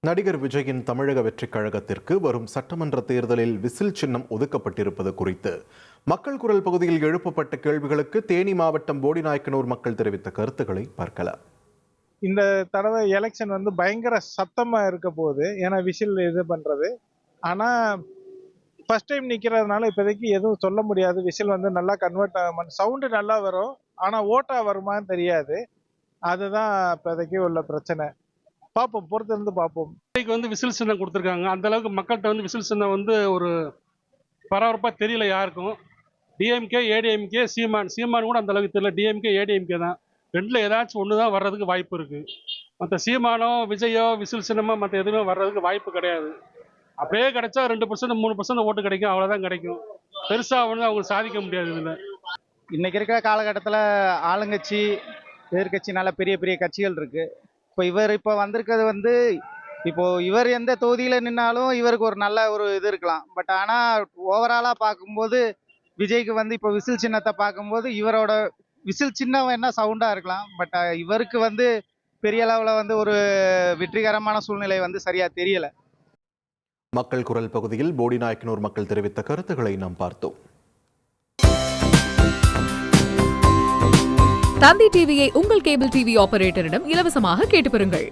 நடிகர் விஜயின் தமிழக வெற்றிக் கழகத்திற்கு வரும் சட்டமன்ற தேர்தலில் விசில் சின்னம் ஒதுக்கப்பட்டிருப்பது குறித்து மக்கள் குரல் பகுதியில் எழுப்பப்பட்ட கேள்விகளுக்கு தேனி மாவட்டம் போடிநாயக்கனூர் மக்கள் தெரிவித்த கருத்துக்களை பார்க்கலாம். இந்த தடவை எலெக்ஷன் பயங்கர சத்தமா இருக்க போகுது. ஏன்னா விசில் இது பண்றது. ஆனா ஃபர்ஸ்ட் டைம் நிக்கிறதுனால இப்போதைக்கு எதுவும் சொல்ல முடியாது. விசில் நல்லா கன்வெர்ட் ஆகும், சவுண்டு நல்லா வரும். ஆனா ஓட்டா வருமான்னு தெரியாது. அதுதான் இப்போதைக்கு உள்ள பிரச்சனை. பார்ப்போம், பொறுத்து இருந்து பார்ப்போம். விசில் சின்னம் கொடுத்துருக்காங்க. அந்த அளவுக்கு மக்கள்கிட்ட விசில் சின்னம் ஒரு பரபரப்பா தெரியல யாருக்கும். டிஎம்கே ஏடிஎம்கே சீமான் கூட அந்த அளவுக்கு தெரியல. டிஎம்கே ஏடிஎம்கே தான், ரெண்டுல ஏதாச்சும் ஒன்று தான் வர்றதுக்கு வாய்ப்பு இருக்கு. மற்ற சீமானோ விஜயோ விசில் சின்னமோ மற்ற எதுவுமே வர்றதுக்கு வாய்ப்பு கிடையாது. அப்படியே கிடைச்சா 2% 3% ஓட்டு கிடைக்கும், அவ்வளோதான் கிடைக்கும். பெருசா அவங்க சாதிக்க முடியாது. இதுல இன்னைக்கு இருக்கிற காலகட்டத்தில் ஆளுங்கட்சி எதிர்கட்சி நல்ல பெரிய பெரிய கட்சிகள் இருக்கு. இப்போ வந்திருக்கிறது இப்போ இவர் எந்த தொகுதியில் நின்னாலும் இவருக்கு ஒரு நல்ல ஒரு இது இருக்கலாம். பட் ஆனால் ஓவராலாக பார்க்கும்போது விஜய்க்கு இப்போ விசில் சின்னத்தை பார்க்கும்போது இவரோட விசில் சின்னம் என்ன சவுண்டாக இருக்கலாம். பட் இவருக்கு பெரிய அளவில் ஒரு வெற்றிகரமான சூழ்நிலை சரியாக தெரியலை. மக்கள் குரல் பகுதியில் போடிநாயக்கனூர் மக்கள் தெரிவித்த கருத்துக்களை நாம் பார்த்தோம். தந்தி டிவியை உங்கள் கேபிள் டிவி ஆபரேட்டரிடம் இலவசமாக கேட்டு பெறுங்கள்.